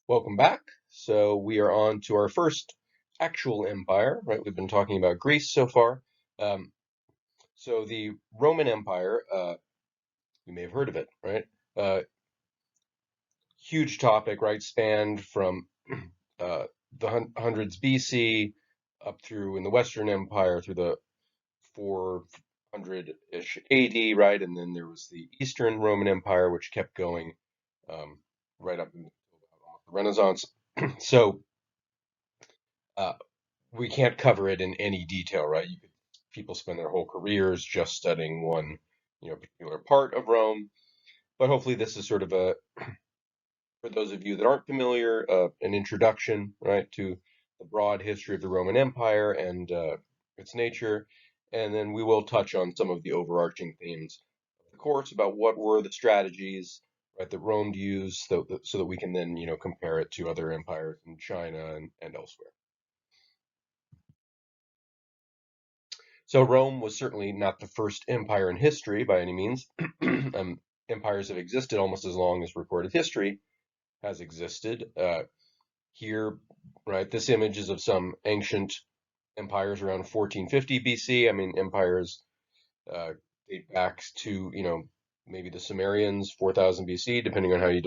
Welcome back. So we are on to our first actual empire, right? We've been talking about Greece so far. Um, so the Roman Empire, you may have heard of it, right? Uh, Huge topic, right? Spanned from the hundreds BC up through in the Western Empire through the 400-ish AD, right? And then there was the Eastern Roman Empire, which kept going um, right up until the Renaissance. So uh, we can't cover it in any detail, right? People spend their whole careers just studying one, particular part of Rome. But hopefully, this is sort of for those of you that aren't familiar, an introduction, right, to the broad history of the Roman Empire and its nature. And then we will touch on some of the overarching themes of the course about what were the strategies, right, that Rome used, so that we can then, compare it to other empires in China and elsewhere. So Rome was certainly not the first empire in history by any means. Empires have existed almost as long as recorded history has existed. Here, right, this image is of some ancient empires around 1450 BC. I mean, empires uh, date back to, maybe the Sumerians, 4000 BC, depending on how you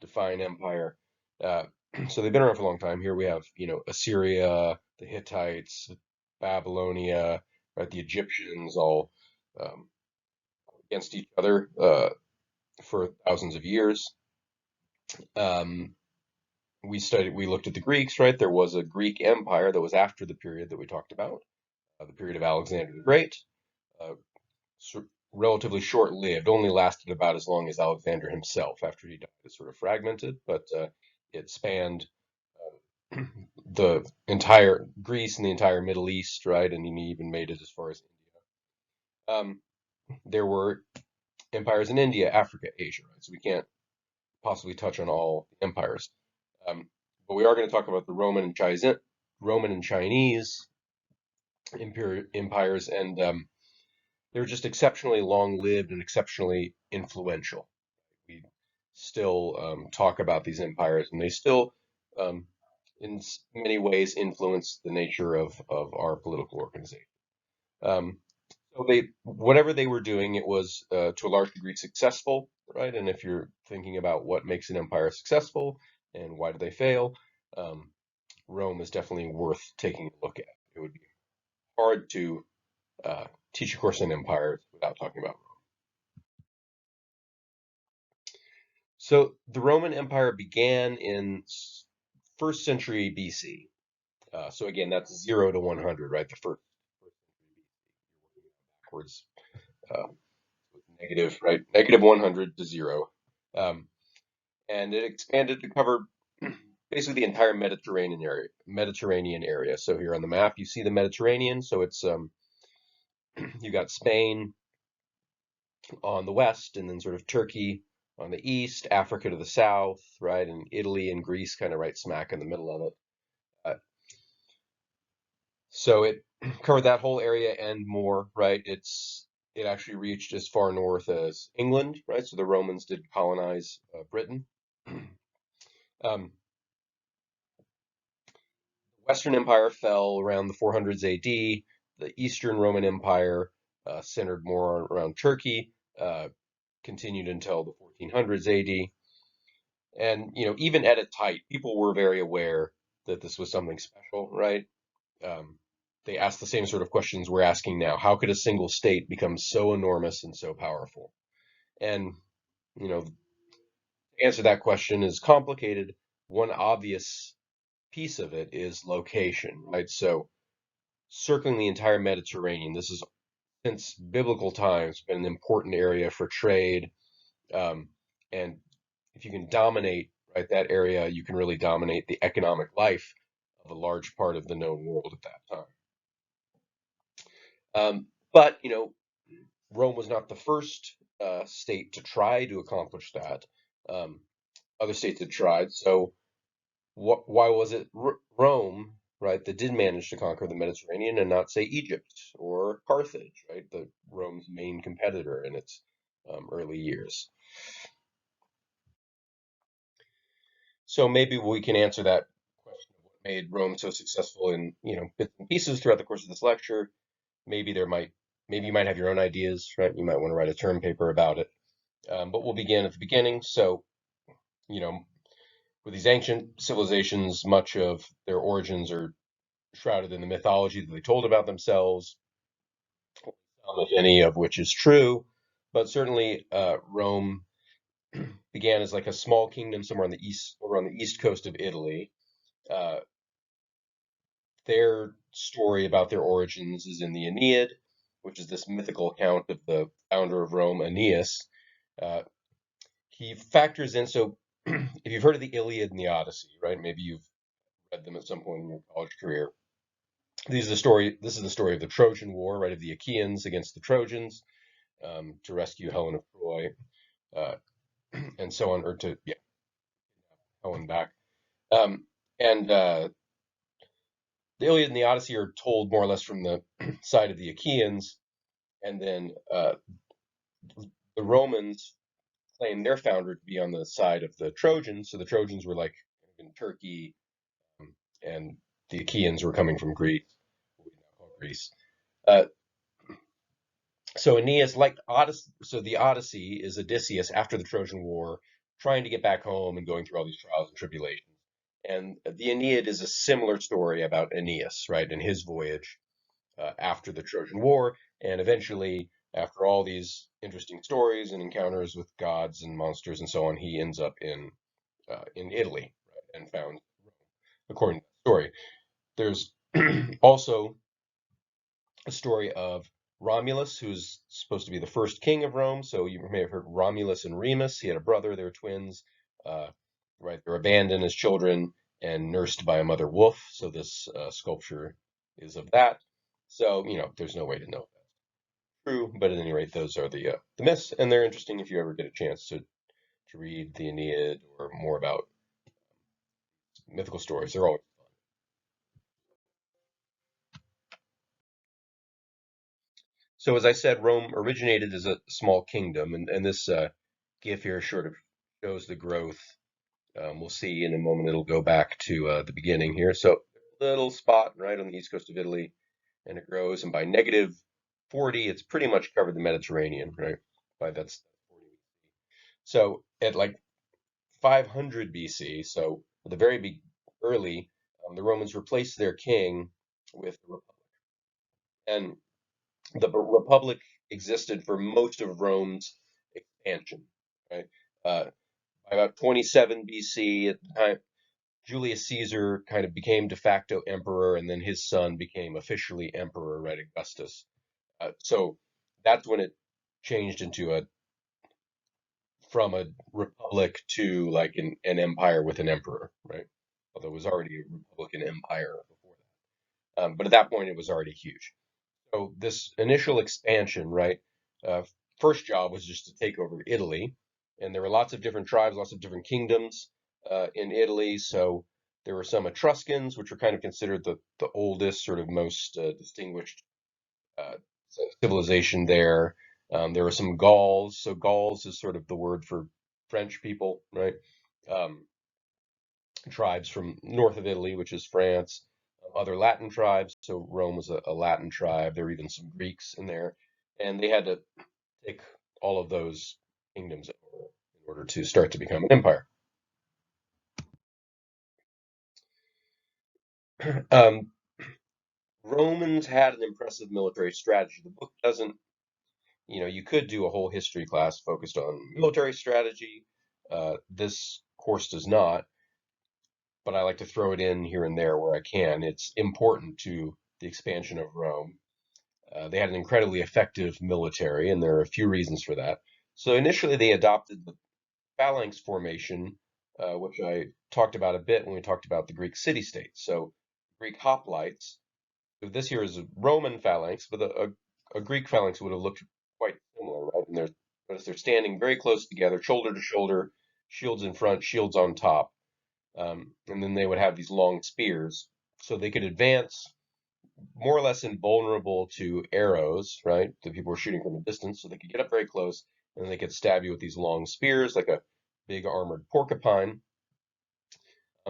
define empire. Uh, so they've been around for a long time. Here we have, Assyria, the Hittites, Babylonia, right, the Egyptians, all um, against each other for thousands of years. Um, we looked at the Greeks, right? There was a Greek empire that was after the period that we talked about, the period of Alexander the Great. Uh, Relatively short-lived, only lasted about as long as Alexander himself. After he died, it sort of fragmented, but it spanned the entire Greece and the entire Middle East, right? And he even made it as far as India. There were empires in India, Africa, Asia, right? So we can't possibly touch on all empires. Um, but we are going to talk about the Roman and Chinese empires, and they were just exceptionally long-lived and exceptionally influential. We still talk about these empires, and they still, um, in many ways, influence the nature of our political organization. Um, so whatever they were doing, it was to a large degree successful, right? And if you're thinking about what makes an empire successful and why do they fail, um, Rome is definitely worth taking a look at. It would be hard to uh, teach a course on empires without talking about Rome. So the Roman Empire began in first century BC. So again, that's 0 to 100, right? The first backwards, uh, negative, right? Negative 100 to 0. Um, and it expanded to cover basically the entire Mediterranean area. Mediterranean area. So here on the map, you see the Mediterranean. So it's you got Spain on the west, and then sort of Turkey on the east, Africa to the south, right, and Italy and Greece kind of right smack in the middle of it. So it covered that whole area and more, right? It actually reached as far north as England, right? So the Romans did colonize Britain. Um, Western Empire fell around the 400s AD. The Eastern Roman Empire, centered more around Turkey, uh, continued until the 1400s AD. And, even at its height, people were very aware that this was something special, right? Um, they asked the same sort of questions we're asking now. How could a single state become so enormous and so powerful? And, to answer that question is complicated. One obvious piece of it is location, right? So circling the entire Mediterranean, this is since biblical times been an important area for trade. Um, and if you can dominate, right, that area, you can really dominate the economic life of a large part of the known world at that time. But Rome was not the first state to try to accomplish that. Um, Other states had tried. So why was it Rome, right, that did manage to conquer the Mediterranean and not, say, Egypt or Carthage, right, the Rome's main competitor in its early years? So maybe we can answer that question of what made Rome so successful in, bits and pieces throughout the course of this lecture. Maybe there might, maybe you might have your own ideas, right? You might want to write a term paper about it. But we'll begin at the beginning. So, you know, with these ancient civilizations, much of their origins are shrouded in the mythology that they told about themselves, if any of which is true. But certainly, Rome began as like a small kingdom somewhere on the east, over on the east coast of Italy. Uh, their story about their origins is in the Aeneid, which is this mythical account of the founder of Rome, Aeneas. Uh, he factors in, so if you've heard of the Iliad and the Odyssey, right? Maybe you've read them at some point in your college career. This is the story of the Trojan War, right? Of the Achaeans against the Trojans to rescue Helen of Troy, uh, and so on, or to yeah, Helen back. Um, and the Iliad and the Odyssey are told more or less from the side of the Achaeans, and then the Romans claim their founder to be on the side of the Trojans. So the Trojans were like in Turkey, um, and the Achaeans were coming from Greece, what we now call Greece. Uh, so Aeneas, like Odyssey, so the Odyssey is Odysseus after the Trojan War, trying to get back home and going through all these trials and tribulations. And the Aeneid is a similar story about Aeneas, right, and his voyage after the Trojan War, and eventually, after all these interesting stories and encounters with gods and monsters and so on, he ends up in Italy, right, and found Rome, according to the story. There's also a story of Romulus, who's supposed to be the first king of Rome. So you may have heard Romulus and Remus. He had a brother. They were twins. Uh, right, they're abandoned as children and nursed by a mother wolf. So this sculpture is of that. So there's no way to know if that's true, but at any rate, those are the myths, and they're interesting if you ever get a chance to read the Aeneid or more about mythical stories. They're always so. As I said, Rome originated as a small kingdom, and this GIF here sort of shows the growth. We'll see in a moment. It'll go back to the beginning here. So little spot right on the east coast of Italy, and it grows, and by negative 40, it's pretty much covered the Mediterranean, right? By that's 40. So at like 500 BC, so at the very early, the Romans replaced their king with the Republic. And the Republic existed for most of Rome's expansion, right? By about 27 BC, at the time, Julius Caesar kind of became de facto emperor, and then his son became officially emperor, right, Augustus. So that's when it changed into a from a republic to like an empire with an emperor, right? Although it was already a republican empire before that. But at that point, it was already huge. So this initial expansion, right? Uh, First job was just to take over Italy, and there were lots of different tribes, lots of different kingdoms in Italy. So there were some Etruscans, which were kind of considered the oldest, sort of most distinguished uh, civilization there. There were some Gauls. So Gauls is sort of the word for French people, right? Um, Tribes from north of Italy, which is France, other Latin tribes. So Rome was a Latin tribe. There were even some Greeks in there, and they had to take all of those kingdoms in order to start to become an empire. Um, Romans had an impressive military strategy. The book doesn't, you could do a whole history class focused on military strategy. This course does not, but I like to throw it in here and there where I can. It's important to the expansion of Rome. They had an incredibly effective military, and there are a few reasons for that. So initially, they adopted the phalanx formation, which I talked about a bit when we talked about the Greek city-states. So Greek hoplites. So this here is a Roman phalanx, but a Greek phalanx would have looked quite similar, right? And notice they're standing very close together, shoulder to shoulder, shields in front, shields on top, and then they would have these long spears, so they could advance more or less invulnerable to arrows, right? The people were shooting from a distance, so they could get up very close, and they could stab you with these long spears, like a big armored porcupine.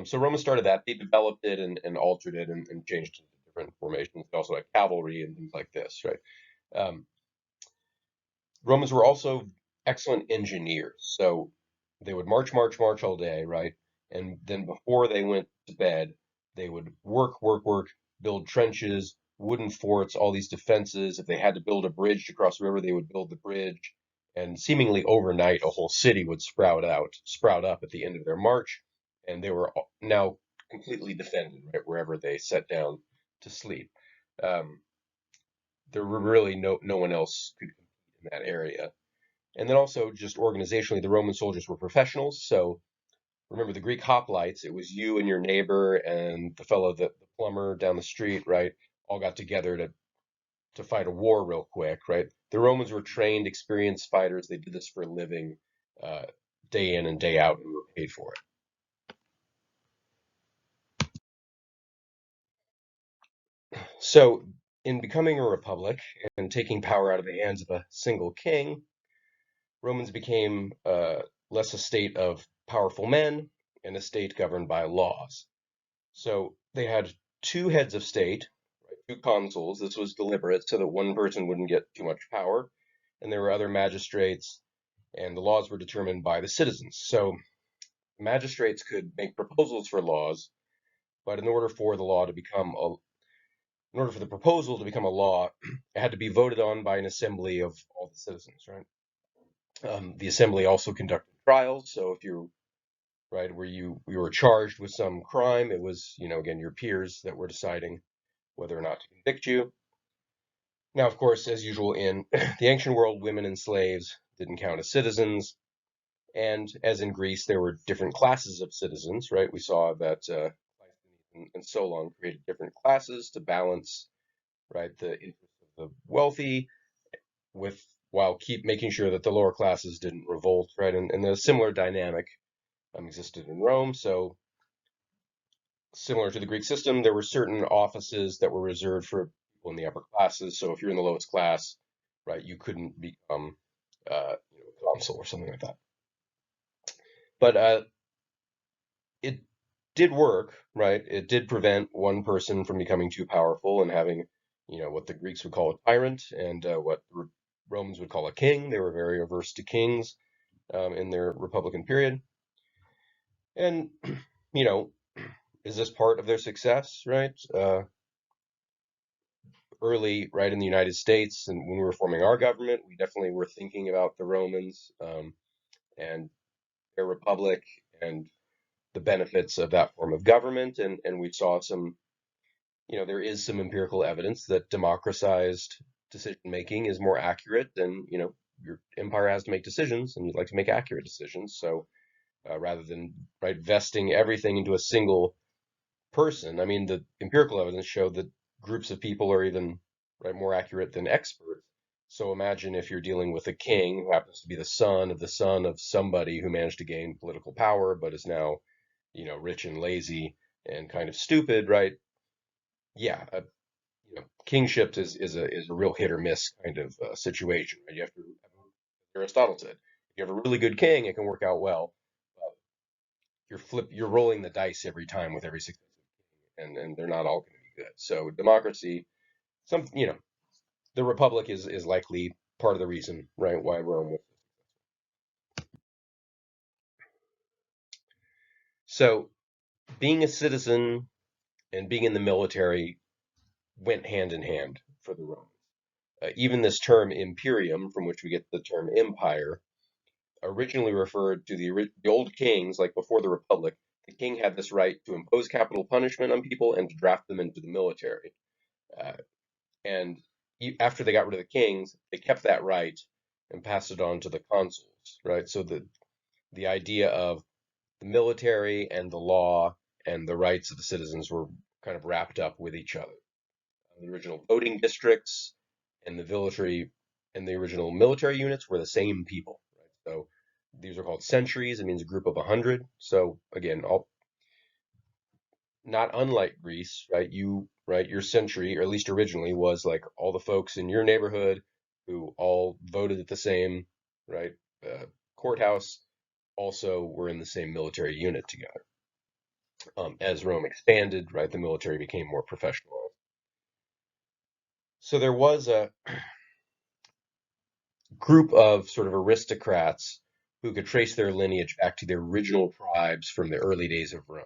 So Romans started that. They developed it and altered it and changed it to different formations. They also had cavalry and things like this, right? Um, Romans were also excellent engineers. So they would march, march, march all day, right? And then before they went to bed, they would work, work, work, build trenches, wooden forts, all these defenses. If they had to build a bridge to cross the river, they would build the bridge. And seemingly overnight, a whole city would sprout up at the end of their march. And they were now completely defended, right, wherever they sat down to sleep. Um, there were really no one else could compete in that area. And then also just organizationally, the Roman soldiers were professionals. So remember the Greek hoplites, it was you and your neighbor and the fellow the plumber down the street, right? All got together to fight a war real quick, right? The Romans were trained, experienced fighters. They did this for a living, uh, day in and day out, and were paid for it. So in becoming a republic and taking power out of the hands of a single king, Romans became less a state of powerful men and a state governed by laws. So they had two heads of state, right, two consuls. This was deliberate so that one person wouldn't get too much power. And there were other magistrates, and the laws were determined by the citizens. So magistrates could make proposals for laws, but in order for the proposal to become a law, it had to be voted on by an assembly of all the citizens, right? The assembly also conducted trials. So if you right where you were charged with some crime, it was again your peers that were deciding whether or not to convict you. Now, of course, as usual in the ancient world, women and slaves didn't count as citizens. And as in Greece, there were different classes of citizens, right? We saw that and so on created different classes to balance, right, the interests of the wealthy with while keep making sure that the lower classes didn't revolt, right? And a similar dynamic existed in Rome. So similar to the Greek system, there were certain offices that were reserved for people in the upper classes. So if you're in the lowest class, right, you couldn't become a consul or something like that. But it did work, right? It did prevent one person from becoming too powerful and having, what the Greeks would call a tyrant and what the Romans would call a king. They were very averse to kings in their republican period. And, you know, is this part of their success, right? Early, right, in the United States, and when we were forming our government, we definitely were thinking about the Romans and their republic and the benefits of that form of government. And we saw there is some empirical evidence that democratized decision making is more accurate than, your empire has to make decisions and you'd like to make accurate decisions. So rather than right vesting everything into a single person. I mean, the empirical evidence showed that groups of people are even right more accurate than experts. So imagine if you're dealing with a king who happens to be the son of somebody who managed to gain political power, but is now, rich and lazy and kind of stupid, right? Yeah, kingship is a real hit or miss kind of situation. Right? You have to, Aristotle said, if you have a really good king, it can work out well. But you're rolling the dice every time with every successive and they're not all going to be good. So democracy, the republic is likely part of the reason, right, why Rome was. So being a citizen and being in the military went hand in hand for the Romans. Even this term imperium, from which we get the term empire, originally referred to the old kings, like before the republic. The king had this right to impose capital punishment on people and to draft them into the military. Uh, And after they got rid of the kings, they kept that right and passed it on to the consuls, right? So the idea of the military and the law and the rights of the citizens were kind of wrapped up with each other. The original voting districts and the original military units were the same people, right? So these are called centuries. It means a group of 100. So again, all not unlike Greece, right? Your century, or at least originally, was like all the folks in your neighborhood who all voted at the same, right, uh, courthouse, also were in the same military unit together. As Rome expanded, right, the military became more professional. So there was a group of sort of aristocrats who could trace their lineage back to their original tribes from the early days of Rome.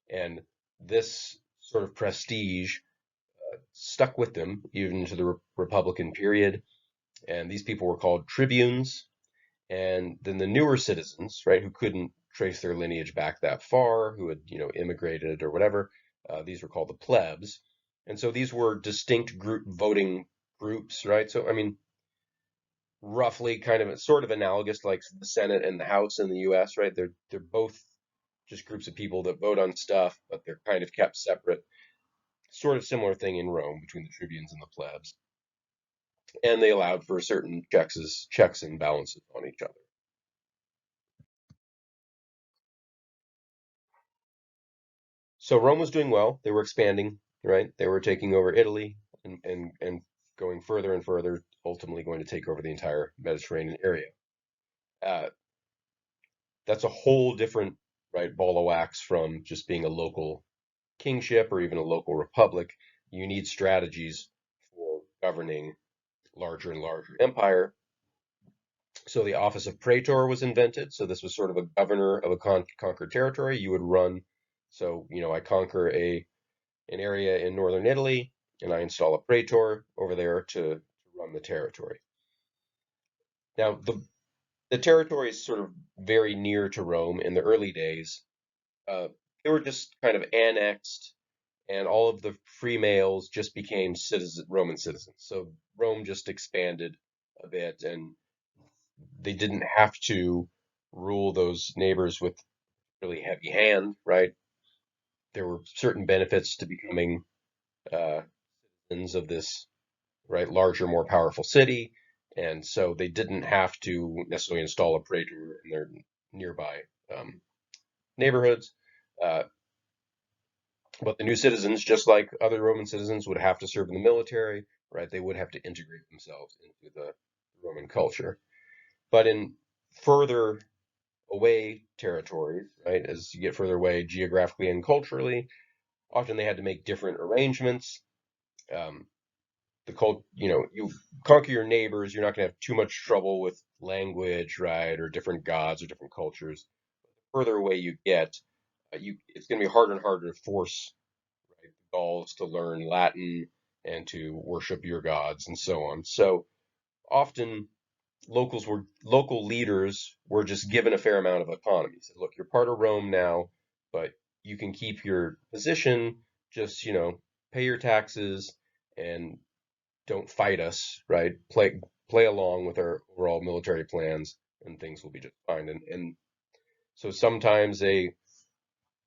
And this sort of prestige stuck with them even into the Republican period. And these people were called tribunes. And then the newer citizens, right, who couldn't trace their lineage back that far, who had, immigrated or whatever, these were called the plebs. And so these were distinct group voting groups, right? So, I mean, roughly kind of sort of analogous to like the Senate and the House in the US, right? They're both just groups of people that vote on stuff, but they're kind of kept separate. Sort of similar thing in Rome between the tribunes and the plebs. And they allowed for certain checks and balances on each other. So Rome was doing well. They were expanding, right? They were taking over Italy and going further and further, ultimately going to take over the entire Mediterranean area. Uh, that's a whole different, right, ball of wax from just being a local kingship or even a local republic. You need strategies for governing larger and larger empire. So the office of praetor was invented. So this was sort of a governor of a conquered territory. You would run. So, I conquer an area in northern Italy, and I install a praetor over there to run the territory. Now, the territory is sort of very near to Rome in the early days. Uh, they were just kind of annexed, and all of the free males just became Roman citizens. So Rome just expanded a bit, and they didn't have to rule those neighbors with really heavy hand, right? There were certain benefits to becoming uh, citizens of this, right, larger, more powerful city, and so they didn't have to necessarily install a praetor in their nearby um, neighborhoods. Uh, but the new citizens, just like other Roman citizens, would have to serve in the military, right? They would have to integrate themselves into the Roman culture. But in further away territories, right, as you get further away geographically and culturally, often they had to make different arrangements. Um, you conquer your neighbors, you're not going to have too much trouble with language, right, or different gods or different cultures. The further away you get, it's going to be harder and harder to force, right, the Gauls to learn Latin and to worship your gods and so on. So often local leaders were just given a fair amount of autonomy. Said, look, you're part of Rome now, but you can keep your position. Just pay your taxes and don't fight us, right? Play along with our overall military plans, and things will be just fine. And so sometimes a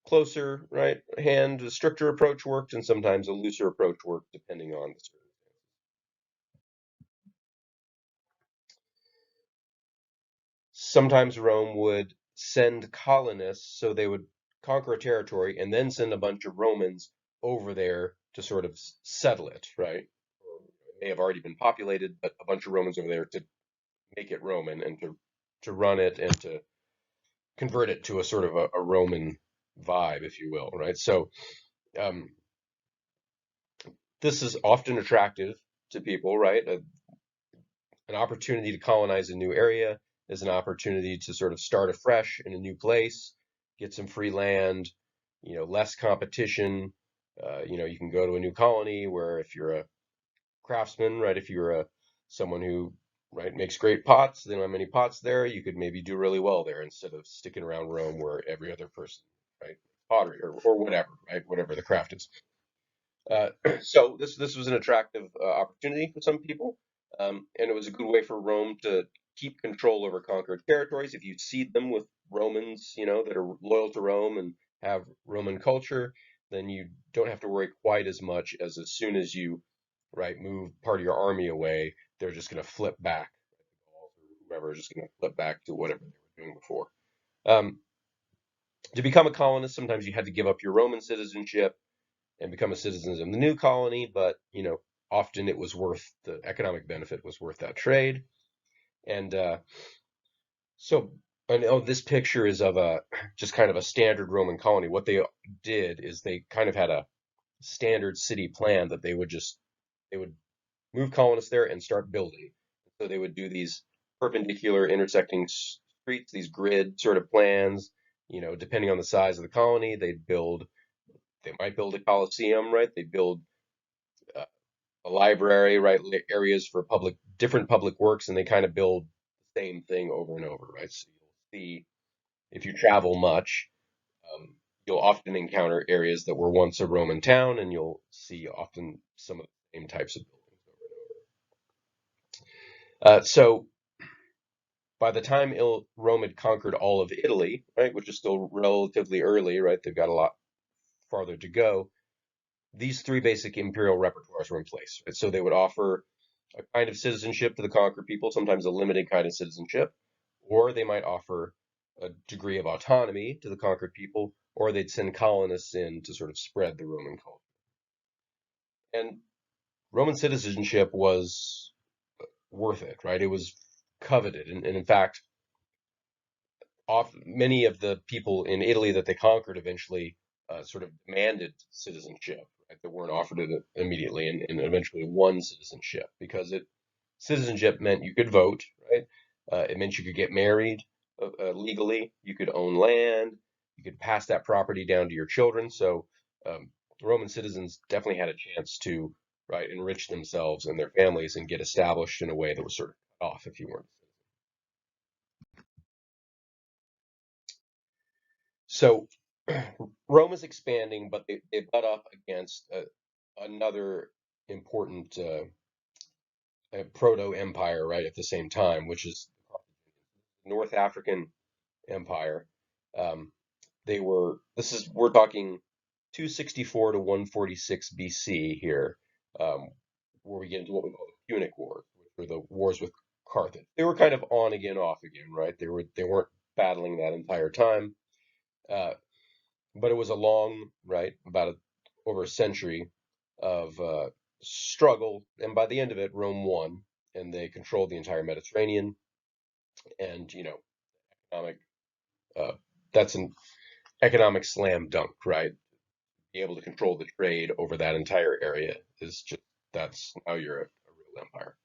closer right hand, a stricter approach worked, and sometimes a looser approach worked, depending on the circumstances. Sometimes Rome would send colonists, so they would conquer a territory and then send a bunch of Romans over there to sort of settle it, right? It may have already been populated, but a bunch of Romans over there to make it Roman and to run it and to convert it to a sort of a Roman vibe, if you will, right? So um, this is often attractive to people, right? An opportunity to colonize a new area is an opportunity to sort of start afresh in a new place, get some free land, less competition. You can go to a new colony where if you're a craftsman, right, if you're a someone who right makes great pots, they don't have many pots there, you could maybe do really well there instead of sticking around Rome where every other person, right, pottery or whatever, right, whatever the craft is. Uh, so this was an attractive opportunity for some people, and it was a good way for Rome to keep control over conquered territories. If you seed them with Romans, that are loyal to Rome and have Roman culture, then you don't have to worry quite as much as soon as you, right, move part of your army away, they're just going to flip back. Whoever is just going to flip back to whatever they were doing before. Um, to become a colonist, sometimes you had to give up your Roman citizenship and become a citizen of the new colony, but often it was worth the economic benefit was worth that trade. And so And oh, this picture is of a just kind of a standard Roman colony. What they did is they kind of had a standard city plan that they would move colonists there and start building. So they would do these perpendicular intersecting streets, these grid sort of plans. Depending on the size of the colony, they might build a coliseum, right? They build uh, a library, right? Areas for different public works, and they kind of build the same thing over and over, right? So you'll see if you travel much, um, you'll often encounter areas that were once a Roman town, and you'll see often some of the same types of buildings over and over. So by the time Rome had conquered all of Italy, right, which is still relatively early, right, they've got a lot farther to go. These three basic imperial repertoires were in place. Right? So they would offer a kind of citizenship to the conquered people, sometimes a limited kind of citizenship, or they might offer a degree of autonomy to the conquered people, or they'd send colonists in to sort of spread the Roman culture. And Roman citizenship was worth it, right? It was coveted. And in fact, many of the people in Italy that they conquered eventually sort of demanded citizenship, right? That weren't offered it immediately, and eventually won citizenship because citizenship meant you could vote, right? It meant you could get married legally, you could own land, you could pass that property down to your children. So Roman citizens definitely had a chance to, right, enrich themselves and their families and get established in a way that was sort of cut off if you weren't. So Rome is expanding, but they butt up against another important proto-empire right at the same time, which is North African Empire. Um, we're talking 264 to 146 BC here, um, where we get into what we call the Punic Wars, which were the wars with Carthage. They were kind of on again, off again, right? They weren't battling that entire time. Uh, but it was a long, right, over a century of struggle, and by the end of it, Rome won, and they controlled the entire Mediterranean. And economic uh, that's an economic slam dunk, right? Be able to control the trade over that entire area is just that's now you're a real empire.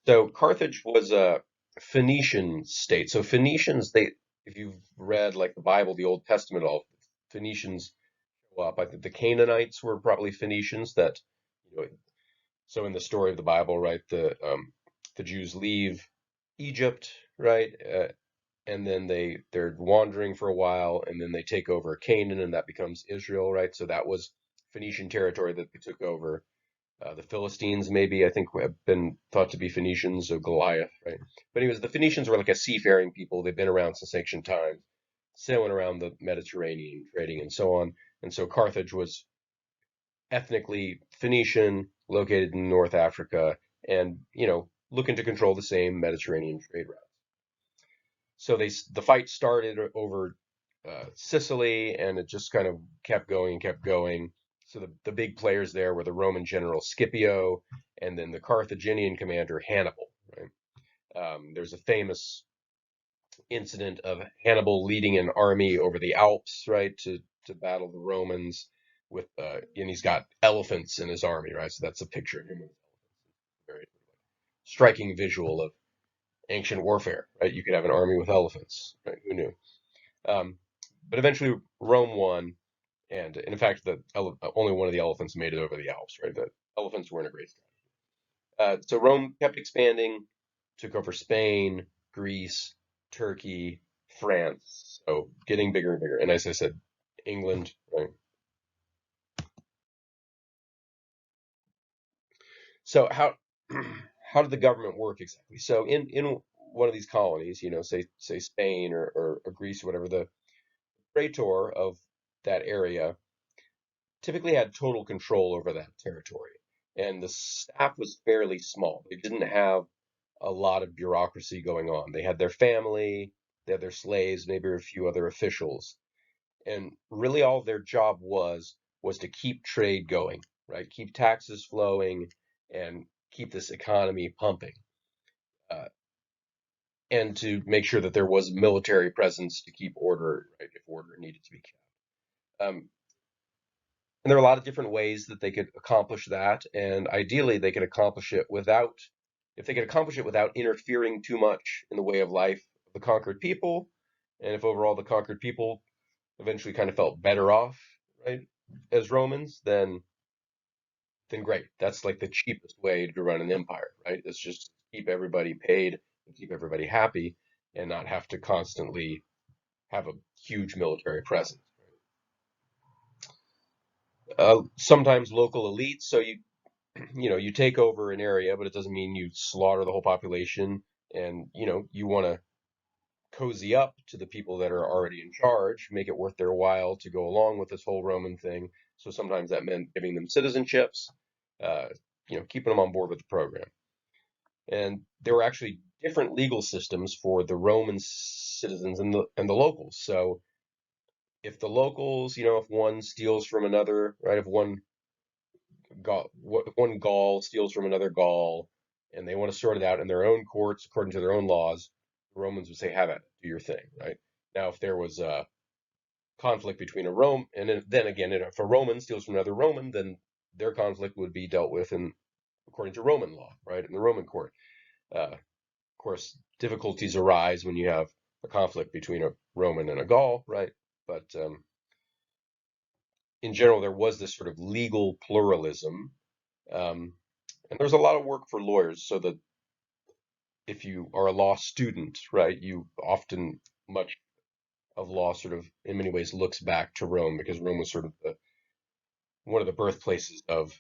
So Carthage was a Phoenician state. So Phoenicians, if you've read like the Bible, the Old Testament, all Phoenicians up. I think the Canaanites were probably Phoenicians that, you know, so in the story of the Bible, right, the Jews leave Egypt, right, and then they're wandering for a while, and then they take over Canaan, and that becomes Israel, right? So that was Phoenician territory that they took over. The Philistines, maybe, I think, have been thought to be Phoenicians, so Goliath, right? But anyways, the Phoenicians were like a seafaring people. They've been around since ancient times, sailing around the Mediterranean, trading, and so on. And so Carthage was ethnically Phoenician, located in North Africa, and looking to control the same Mediterranean trade route. So the fight started over Sicily, and it just kind of kept going and kept going. So the big players there were the Roman general Scipio, and then the Carthaginian commander Hannibal. Right? There's a famous incident of Hannibal leading an army over the Alps, right, to battle the Romans with, and he's got elephants in his army, right? So that's a picture of him with very striking visual of ancient warfare, right? You could have an army with elephants, right? Who knew? Um, but eventually Rome won, and in fact, only one of the elephants made it over the Alps, right? The elephants weren't a great strategy. So Rome kept expanding, took over Spain, Greece, Turkey, France. So getting bigger and bigger. And as I said, England, right? So how how did the government work exactly? So in one of these colonies, say Spain or Greece or whatever, the praetor of that area typically had total control over that territory. And the staff was fairly small. They didn't have a lot of bureaucracy going on. They had their family, they had their slaves, maybe a few other officials. And really all their job was to keep trade going, right? Keep taxes flowing and keep this economy pumping. Uh, and to make sure that there was military presence to keep order, right, if order needed to be kept. And there are a lot of different ways that they could accomplish that, and ideally they could accomplish it without, if they could accomplish it without interfering too much in the way of life of the conquered people, and if overall the conquered people eventually kind of felt better off, right, as Romans, then great. That's like the cheapest way to run an empire, right? It's just keep everybody paid and keep everybody happy and not have to constantly have a huge military presence. Sometimes local elites, so you take over an area, but it doesn't mean you slaughter the whole population. And you want to cozy up to the people that are already in charge, make it worth their while to go along with this whole Roman thing. So sometimes that meant giving them citizenships, uh, keeping them on board with the program. And there were actually different legal systems for the Roman citizens and the locals. So if the locals, if one steals from another, right? If one Gaul steals from another Gaul, and they want to sort it out in their own courts according to their own laws, the Romans would say, "Have it, do your thing," right? Now, if there was a conflict between a Rome, and then again, if a Roman steals from another Roman, then their conflict would be dealt with in according to Roman law, right, in the Roman court. Of course, difficulties arise when you have a conflict between a Roman and a Gaul, right? But in general, there was this sort of legal pluralism, um, and there's a lot of work for lawyers, so that if you are a law student, right, you often much of law sort of in many ways looks back to Rome because Rome was sort of one of the birthplaces of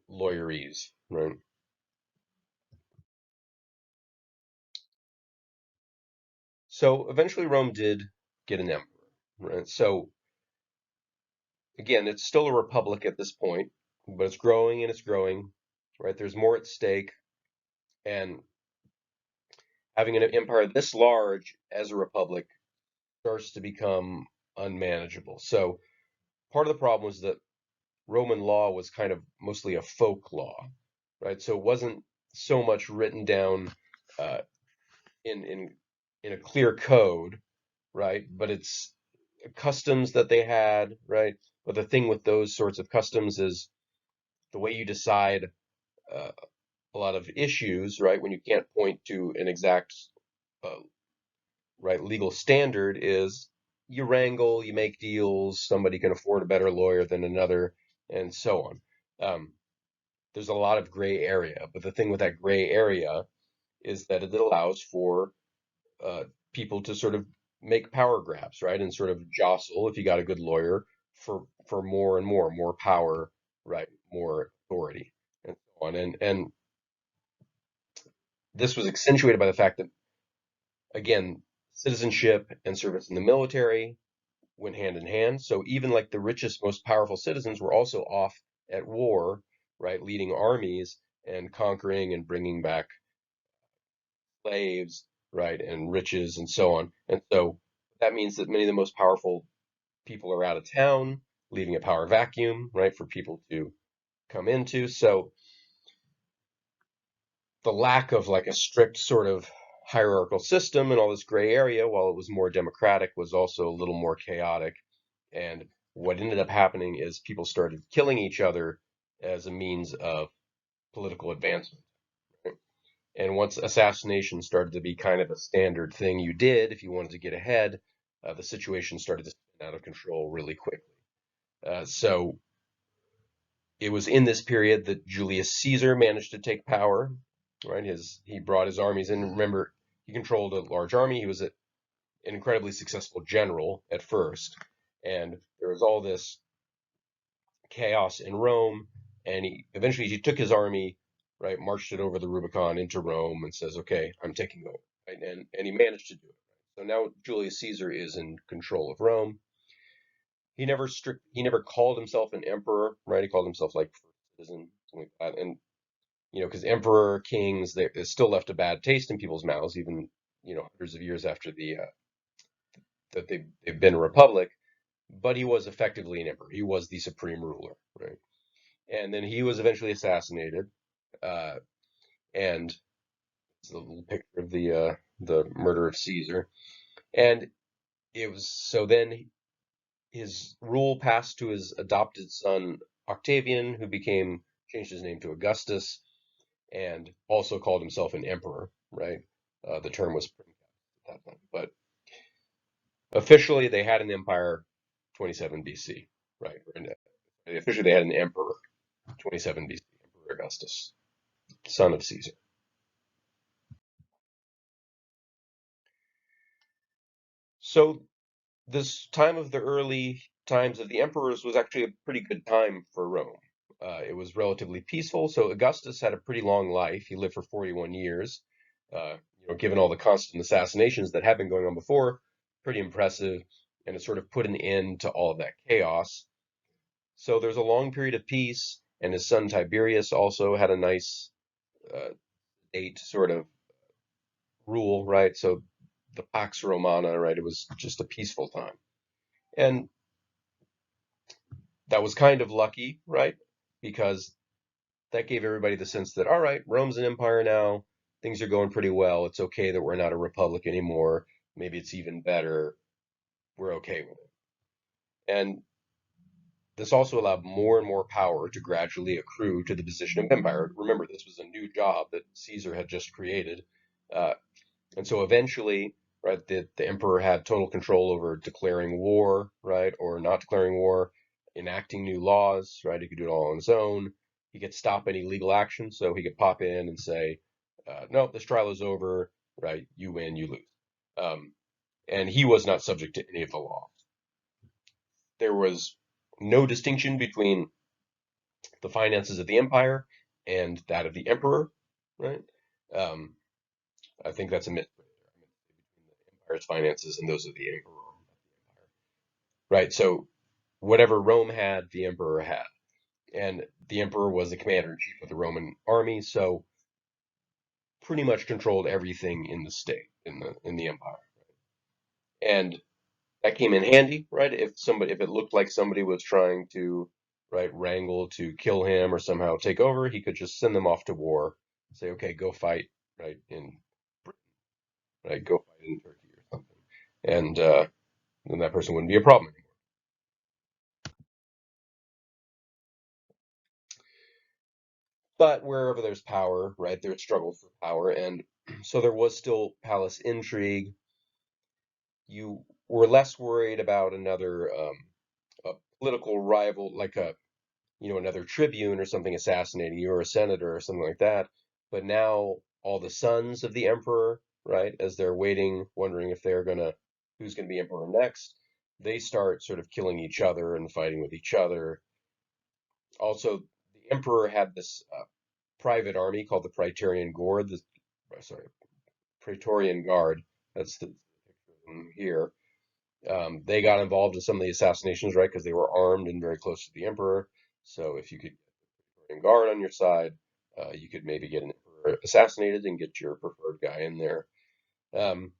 lawyerese, right? So eventually Rome did get an emperor, right? So again, it's still a republic at this point, but it's growing and it's growing, right? There's more at stake, and having an empire this large as a republic starts to become unmanageable. So part of the problem was that Roman law was kind of mostly a folk law, right? So it wasn't so much written down uh, in a clear code, right? But it's customs that they had, right? But the thing with those sorts of customs is the way you decide uh, a lot of issues, right? When you can't point to an exact uh, right legal standard, is you wrangle, you make deals. Somebody can afford a better lawyer than another, and so on. There's a lot of gray area, but the thing with that gray area is that it allows for uh, people to sort of make power grabs, right, and sort of jostle if you got a good lawyer for more and more power, right, more authority, and so on. And this was accentuated by the fact that again, citizenship and service in the military went hand in hand. So even like the richest, most powerful citizens were also off at war, right, leading armies and conquering and bringing back slaves, right, and riches and so on. And so that means that many of the most powerful people are out of town, leaving a power vacuum, right, for people to come into. So the lack of like a strict sort of hierarchical system and all this gray area, while it was more democratic, was also a little more chaotic. And what ended up happening is people started killing each other as a means of political advancement. Right? And once assassination started to be kind of a standard thing you did if you wanted to get ahead, the situation started to spin out of control really quickly. So it was in this period that Julius Caesar managed to take power. Right, he brought his armies in. Remember, he controlled a large army. He was an incredibly successful general at first, and there was all this chaos in Rome. And he took his army, right, marched it over the Rubicon into Rome, and says, "Okay, I'm taking over." Right? And he managed to do it. So now Julius Caesar is in control of Rome. He never called himself an emperor, right? He called himself like first citizen, something like that. And because emperor kings, they still left a bad taste in people's mouths, even hundreds of years after that they've been a republic. But he was effectively an emperor. He was the supreme ruler, right? And then he was eventually assassinated. And it's a little picture of the murder of Caesar. And it was so then his rule passed to his adopted son Octavian, who became changed his name to Augustus and also called himself an emperor, right? The term was at that time, but officially they had an empire 27 BC, right? Officially they had an emperor 27 BC, Emperor Augustus, son of Caesar. So this time of the early times of the emperors was actually a pretty good time for Rome. It was relatively peaceful, so Augustus had a pretty long life. He lived for 41 years. Given all the constant assassinations that had been going on before, pretty impressive, and it sort of put an end to all of that chaos. So there's a long period of peace, and his son Tiberius also had a nice uh, eight sort of rule, right? So the Pax Romana, right? It was just a peaceful time. And that was kind of lucky, right? Because that gave everybody the sense that, all right, Rome's an empire now. Things are going pretty well. It's okay that we're not a republic anymore. Maybe it's even better. We're okay with it. And this also allowed more and more power to gradually accrue to the position of empire. Remember, this was a new job that Caesar had just created. Uh, And so eventually, right, the emperor had total control over declaring war, right, or not declaring war, enacting new laws, right? He could do it all on his own. He could stop any legal action, so he could pop in and say, "No, this trial is over, right? You win, you lose." Um, and he was not subject to any of the laws. There was no distinction between the finances of the empire and that of the emperor, right? Um, I think that's a myth between the empire's finances and those of the emperor. Right? So whatever Rome had, the emperor had. And the emperor was the commander in chief of the Roman army, so pretty much controlled everything in the state, in the empire. And that came in handy, right? If it looked like somebody was trying to, right, wrangle to kill him or somehow take over, he could just send them off to war, say, okay, go fight, right, in Britain, right, go fight in Turkey or something. And then that person wouldn't be a problem anymore. But wherever there's power, right, there's struggle for power, and so there was still palace intrigue. You were less worried about another a political rival, like another tribune or something assassinating you, or a senator or something like that. But now all the sons of the emperor, right, as they're waiting, wondering if they're gonna who's gonna be emperor next, they start sort of killing each other and fighting with each other. Also, the emperor had this private army called the Praetorian Guard. Sorry, Praetorian Guard. That's the here. They got involved in some of the assassinations, right? Because they were armed and very close to the emperor. So if you could get the Praetorian Guard on your side, you could maybe get an emperor assassinated and get your preferred guy in there. Um,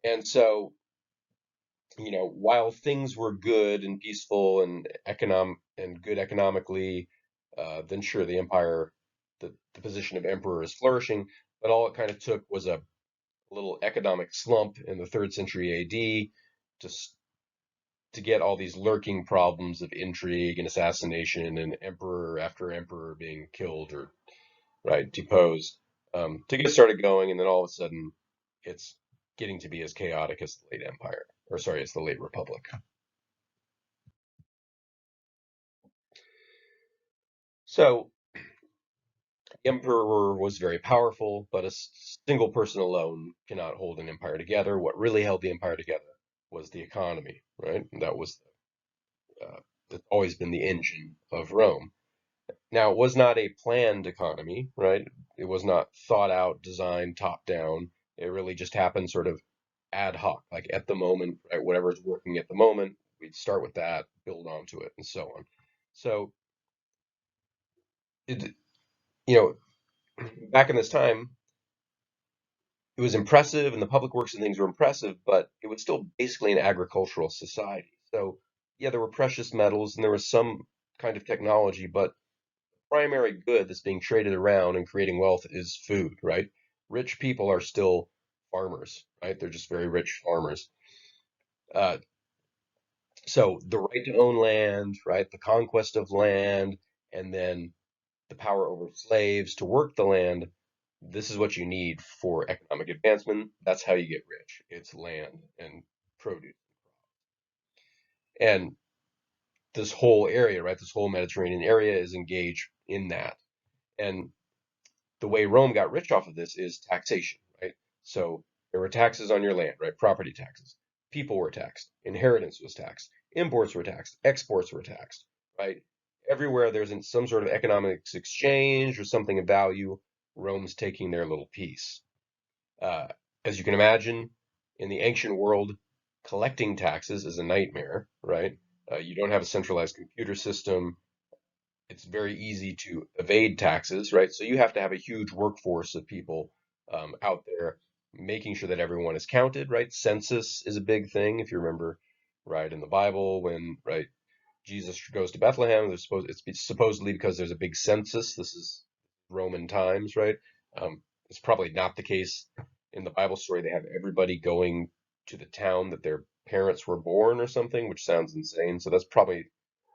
and so, while things were good and peaceful and good economically, then sure, the position of emperor is flourishing. But all it kind of took was a little economic slump in the third century AD to to get all these lurking problems of intrigue and assassination and emperor after emperor being killed or right deposed to get started going, and then all of a sudden it's getting to be as chaotic as the late empire, or sorry, as the late republic. So the emperor was very powerful, but a single person alone cannot hold an empire together. What really held the empire together was the economy, right? And that was that's always been the engine of Rome. Now, it was not a planned economy, right? It was not thought out, designed, top down. It really just happened sort of ad hoc, like at the moment, right? Whatever's working at the moment, we'd start with that, build onto it, and so on. So, it, you know, back in this time, it was impressive, and the public works and things were impressive, but it was still basically an agricultural society. So, yeah, there were precious metals and there was some kind of technology, but primary good that's being traded around and creating wealth is food, right? Rich people are still farmers, right? They're just very rich farmers. Uh, so the right to own land, right? The conquest of land, and then the power over slaves to work the land. This is what you need for economic advancement. That's how you get rich. It's land and produce. And this whole area, right? This whole Mediterranean area is engaged in that. And the way Rome got rich off of this is taxation, right? So there were taxes on your land, right? Property taxes. People were taxed. Inheritance was taxed. Imports were taxed. Exports were taxed, right? Everywhere there's some sort of economics exchange or something of value, Rome's taking their little piece. Uh, as you can imagine, in the ancient world, collecting taxes is a nightmare, right? You don't have a centralized computer system. It's very easy to evade taxes, right? So you have to have a huge workforce of people out there making sure that everyone is counted, right? Census is a big thing. If you remember, right, in the Bible, when, right, Jesus goes to Bethlehem, it's supposedly because there's a big census. This is Roman times, right? It's probably not the case in the Bible story. They have everybody going to the town that their parents were born or something, which sounds insane. So that's probably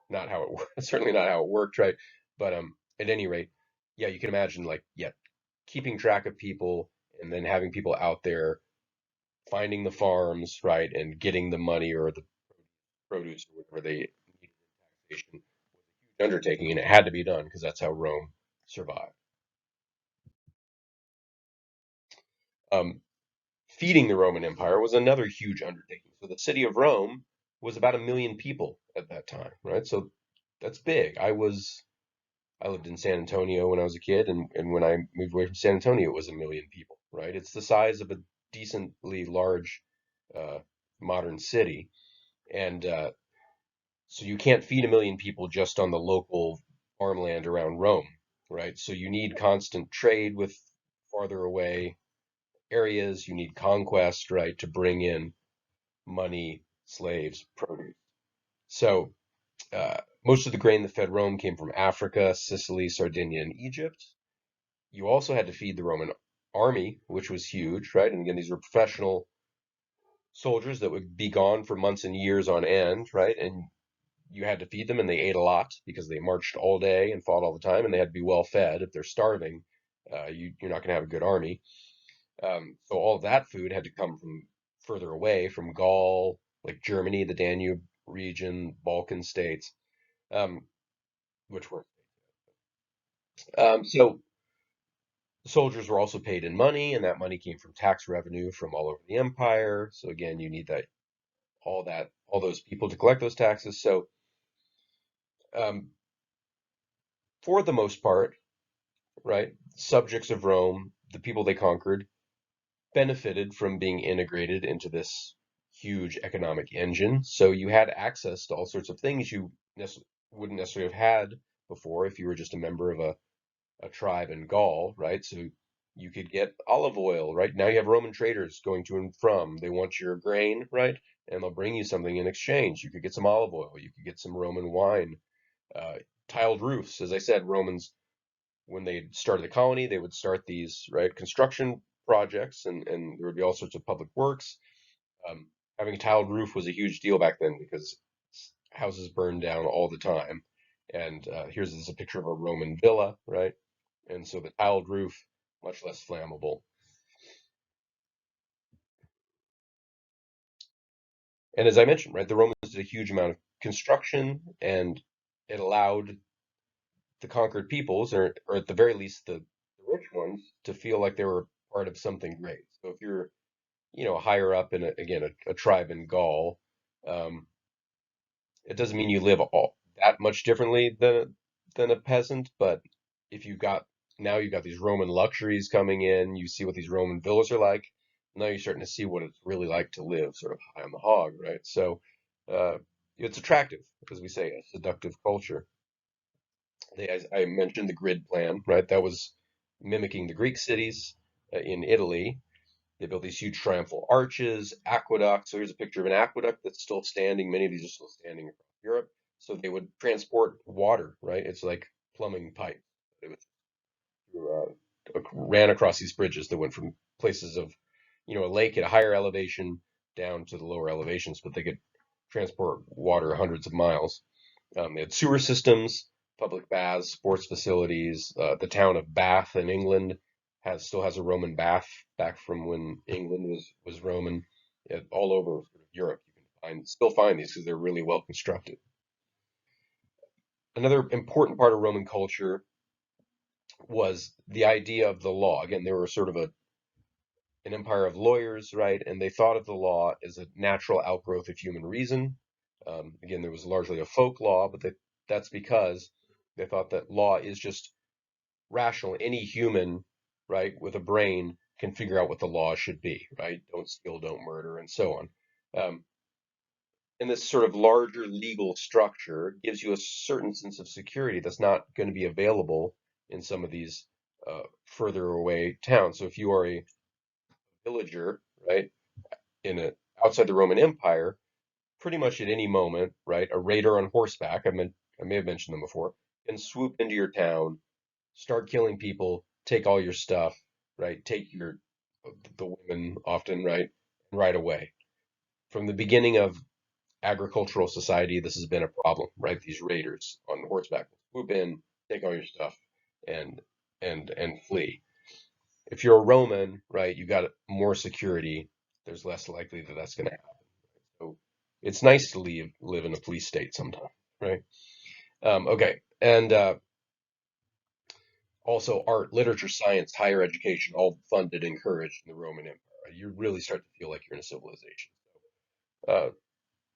not how it worked. Certainly not how it worked, right? But at any rate, yeah, you can imagine like yeah, keeping track of people and then having people out there finding the farms, right, and getting the money or the produce or whatever they needed in taxation undertaking, and it had to be done because that's how Rome survived. Um, Feeding the Roman Empire was another huge undertaking. So the city of Rome was about 1 million people at that time, right? So that's big. I lived in San Antonio when I was a kid, and when I moved away from San Antonio, it was 1 million people, right? It's the size of a decently large uh, modern city, and so you can't feed 1 million people just on the local farmland around Rome, right? So you need constant trade with farther away areas. You need conquest, right, to bring in money, slaves, produce. So most of the grain that fed Rome came from Africa, Sicily, Sardinia, and Egypt. You also had to feed the Roman army, which was huge, right? And again, these were professional soldiers that would be gone for months and years on end, right? And you had to feed them, and they ate a lot because they marched all day and fought all the time, and they had to be well fed. If they're starving, you're not going to have a good army. So all of that food had to come from further away, from Gaul, like Germany, the Danube region, Balkan states, um, which were. So the soldiers were also paid in money, and that money came from tax revenue from all over the empire. So again, you need all those people to collect those taxes. So um, for the most part, right, subjects of Rome, the people they conquered, benefited from being integrated into this huge economic engine. So you had access to all sorts of things you wouldn't necessarily have had before if you were just a member of a tribe in Gaul, right? So you could get olive oil, right? Now you have Roman traders going to and from. They want your grain, right? And they'll bring you something in exchange. You could get some olive oil. You could get some Roman wine. Uh, Tiled roofs, as I said, Romans, when they started the colony, they would start these, right, construction projects, and there would be all sorts of public works. Um, Having a tiled roof was a huge deal back then because houses burned down all the time. And here's this is a picture of a Roman villa, right? And so the tiled roof, much less flammable. And as I mentioned, right, the Romans did a huge amount of construction, and it allowed the conquered peoples, or at the very least the rich ones, to feel like they were part of something great. So if you're, higher up in again a tribe in Gaul, um, it doesn't mean you live all that much differently than a peasant, but if you got now you've got these Roman luxuries coming in, you see what these Roman villas are like. Now you're starting to see what it's really like to live sort of high on the hog, right? So uh, it's attractive, as we say, a seductive culture. As I mentioned, the grid plan, right? That was mimicking the Greek cities in Italy. They built these huge triumphal arches, aqueducts. So here's a picture of an aqueduct that's still standing. Many of these are still standing across Europe. So they would transport water, right? It's like plumbing pipe. It was, ran across these bridges that went from places of a lake at a higher elevation down to the lower elevations, but they could transport water hundreds of miles. They had sewer systems, public baths, sports facilities. The town of Bath in England still has a Roman bath back from when England was Roman. All over Europe, you can still find these because they're really well constructed. Another important part of Roman culture was the idea of the law. Again, they were sort of an empire of lawyers, right? And they thought of the law as a natural outgrowth of human reason. Again, there was largely a folk law, but that's because they thought that law is just rational. Any human, right, with a brain can figure out what the law should be, right? Don't steal, don't murder, and so on. Um, and this sort of larger legal structure gives you a certain sense of security that's not going to be available in some of these further away towns. So if you are a villager, right, in a outside the Roman Empire, pretty much at any moment, right, a raider on horseback, I may have mentioned them before, can swoop into your town, start killing people, take all your stuff, right, take the women often, right away. From the beginning of agricultural society, this has been a problem, right? These raiders on horseback will swoop in, take all your stuff, and and flee. If you're a Roman, right, you got more security. There's less likely that that's going to happen. So it's nice to live in a police state sometimes, right? Okay, and also art, literature, science, higher education, all funded, encouraged in the Roman Empire. You really start to feel like you're in a civilization. Uh,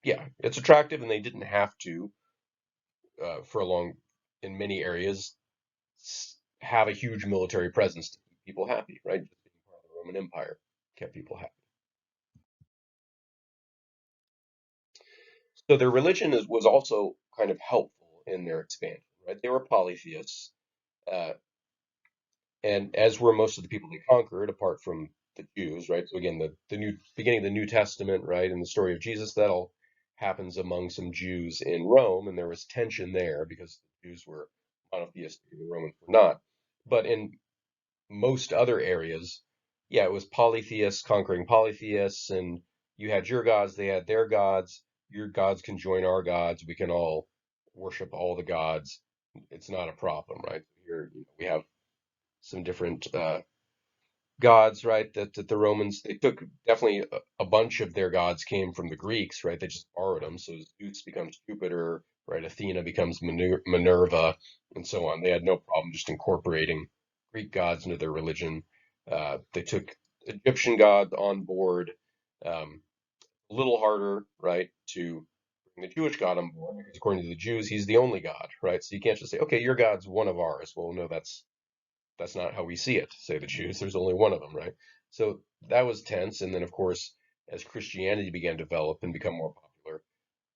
yeah, it's attractive, and they didn't have to for a long, in many areas, have a huge military presence to keep people happy, right? Just being part of the Roman Empire kept people happy. So their religion was also kind of helpful in their expansion, right? They were polytheists, uh, and as were most of the people they conquered, apart from the Jews, right? So again, the new beginning of the New Testament, right, and the story of Jesus, that all happens among some Jews in Rome, and there was tension there because the Jews were monotheistic and the Romans were not. But in most other areas, yeah, it was polytheists conquering polytheists, and you had your gods, they had their gods. Your gods can join our gods. We can all worship all the gods. It's not a problem, right? Here, we have some different gods, right? That the Romans they took definitely a bunch of their gods came from the Greeks, right? They just borrowed them. So Zeus becomes Jupiter, right? Athena becomes Minerva, and so on. They had no problem just incorporating Greek gods into their religion. They took Egyptian gods on board. A little harder, right, to bring the Jewish God on board because according to the Jews, he's the only God, right? So you can't just say, okay, your God's one of ours. Well, no, that's not how we see it, say the Jews. There's only one of them, right? So that was tense. And then, of course, as Christianity began to develop and become more popular,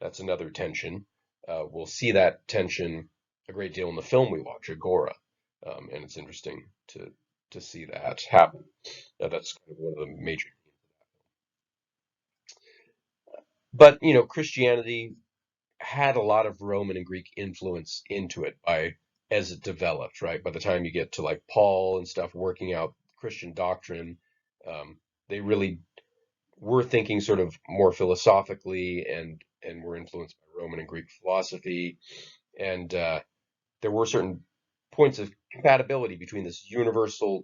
that's another tension. We'll see that tension a great deal in the film we watch, Agora, and it's interesting to see that happen. That's kind of one of the major. But Christianity had a lot of Roman and Greek influence into it by as it developed, right? By the time you get to like Paul and stuff working out Christian doctrine, they really were thinking sort of more philosophically and were influenced by Roman and Greek philosophy. And there were certain points of compatibility between this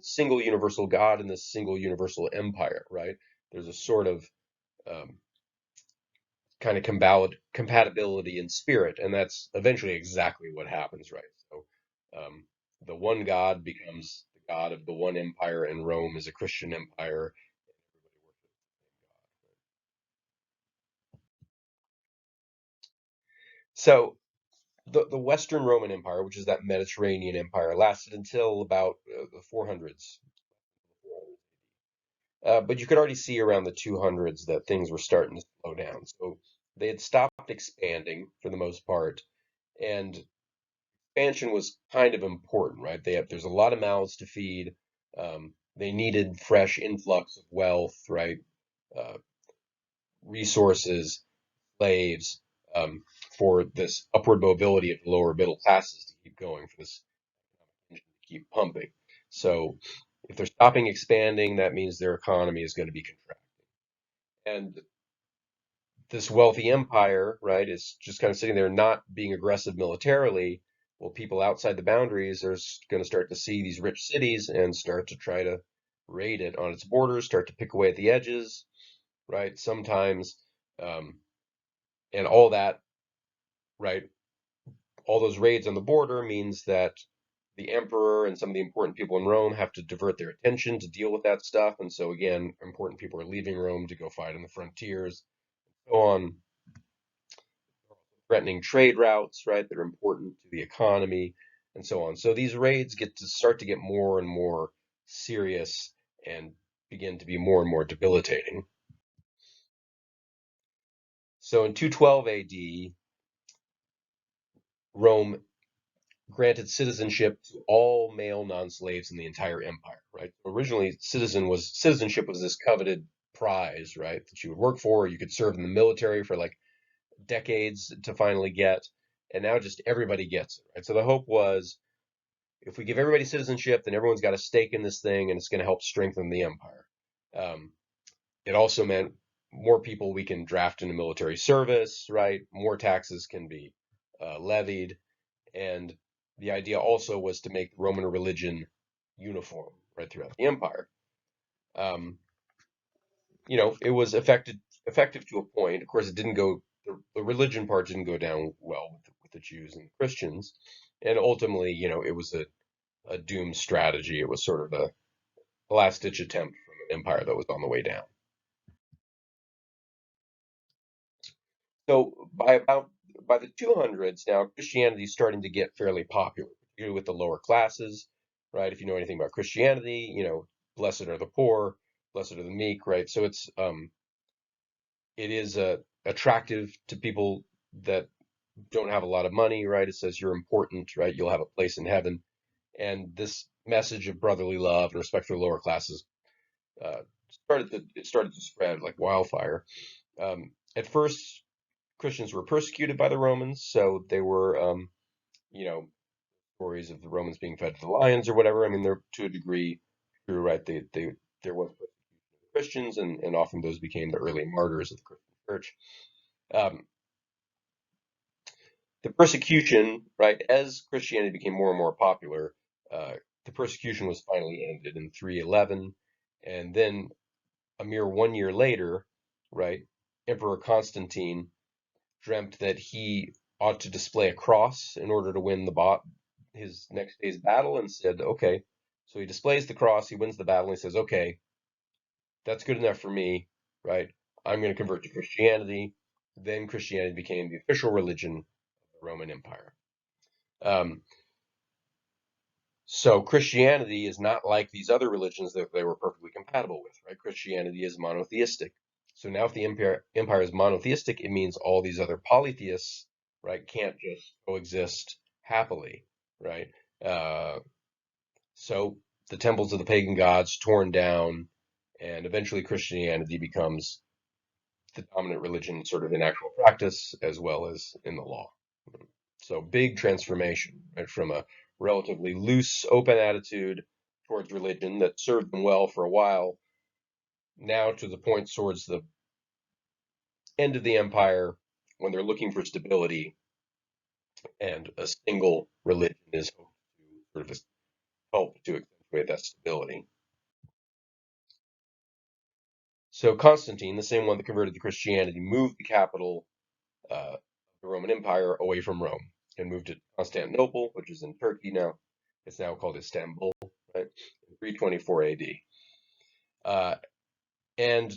single universal God and this single universal empire, right? There's a sort of um, kind of compatibility in spirit, and that's eventually exactly what happens, right? So the one God becomes the God of the one empire, and Rome is a Christian empire. So the Western Roman Empire, which is that Mediterranean empire, lasted until about the 400s. But you could already see around the 200s that things were starting to slow down. So they had stopped expanding for the most part, and expansion was kind of important, right? There's a lot of mouths to feed. They needed fresh influx of wealth, right? Uh, Resources, slaves, for this upward mobility of the lower middle classes to keep going, for this engine to keep pumping. So If they're stopping expanding, that means their economy is going to be contracting. And this wealthy empire, right, is just kind of sitting there not being aggressive militarily. Well, people outside the boundaries are going to start to see these rich cities and start to try to raid it on its borders, start to pick away at the edges, right? Sometimes, um, and all that, right? All those raids on the border means that the emperor and some of the important people in Rome have to divert their attention to deal with that stuff. And so, again, important people are leaving Rome to go fight on the frontiers, so on, threatening trade routes, right, that are important to the economy, and so on. So these raids start to get more and more serious and begin to be more and more debilitating. So in 212 AD, Rome granted citizenship to all male non-slaves in the entire empire, right? Originally, citizenship was this coveted prize, right, that you would work for, or you could serve in the military for like decades to finally get, and now just everybody gets it, right? So the hope was, if we give everybody citizenship, then everyone's got a stake in this thing, and it's going to help strengthen the empire. Um, it also meant more people we can draft into military service, right? More taxes can be levied, and the idea also was to make Roman religion uniform right throughout the empire. Um, it was effective to a point. Of course, it didn't go. The religion part didn't go down well with the Jews and the Christians, and ultimately, it was a doomed strategy. It was sort of a last ditch attempt from an empire that was on the way down. So by the 200s now, Christianity is starting to get fairly popular, particularly with the lower classes, right? If you know anything about Christianity, blessed are the poor, blessed are the meek, right? So it is attractive to people that don't have a lot of money, right? It says you're important, right? You'll have a place in heaven, and this message of brotherly love and respect for the lower classes uh, started to spread like wildfire. At first, Christians were persecuted by the Romans, so they were, you know, stories of the Romans being fed to the lions or whatever. I mean, they're to a degree true, right? There was Christians, and often those became the early martyrs of the Christian church. Um, the persecution, right, as Christianity became more and more popular, uh, the persecution was finally ended in 311, and then a mere 1 year later, right, Emperor Constantine dreamt that he ought to display a cross in order to win his next day's battle, and said, okay. So he displays the cross, he wins the battle, and he says, okay, that's good enough for me, right? I'm going to convert to Christianity. Then Christianity became the official religion of the Roman Empire. Um, so Christianity is not like these other religions that they were perfectly compatible with, right? Christianity is monotheistic. So now if the empire is monotheistic, it means all these other polytheists, right, can't just coexist happily, right? Uh, so the temples of the pagan gods torn down, and eventually Christianity becomes the dominant religion sort of in actual practice as well as in the law. So big transformation, right, from a relatively loose, open attitude towards religion that served them well for a while, now to the point towards the end of the empire when they're looking for stability, and a single religion is hoped to sort of help to accentuate that stability. So Constantine, the same one that converted to Christianity, moved the capital of the Roman Empire away from Rome and moved it to Constantinople, which is in Turkey now. It's now called Istanbul, right? In 324 AD. And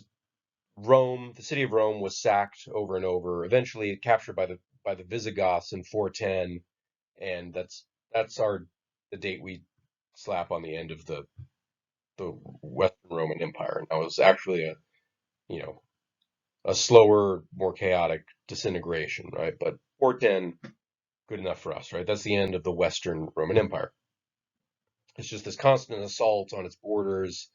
Rome, the city of Rome, was sacked over and over, eventually captured by the Visigoths in 410, and that's the date we slap on the end of the Western Roman Empire. Now it was actually you know a slower, more chaotic disintegration, right? But 410, good enough for us, right? That's the end of the Western Roman Empire. It's just this constant assault on its borders.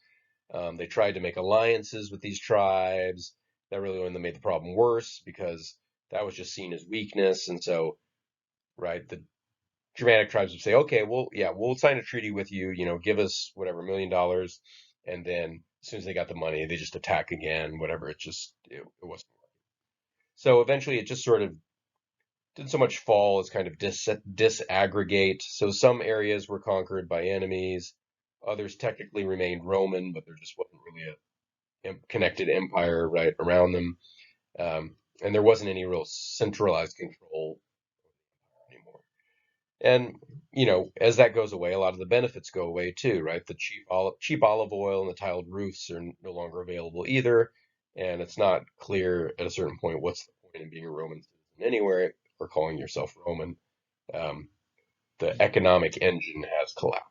They tried to make alliances with these tribes. That really only made the problem worse, because that was just seen as weakness. And so, right, Germanic tribes would say, okay, well, yeah, we'll sign a treaty with you, give us whatever $1 million, and then as soon as they got the money, they just attack again, whatever. It wasn't. So eventually, it just sort of didn't so much fall as kind of disaggregate. So some areas were conquered by enemies, others technically remained Roman, but there just wasn't really a connected empire right around them, and there wasn't any real centralized control anymore. And as that goes away, a lot of the benefits go away too, right? The cheap olive oil and the tiled roofs are no longer available either, and it's not clear at a certain point what's the point in being a Roman citizen anywhere or calling yourself Roman. Um, the economic engine has collapsed.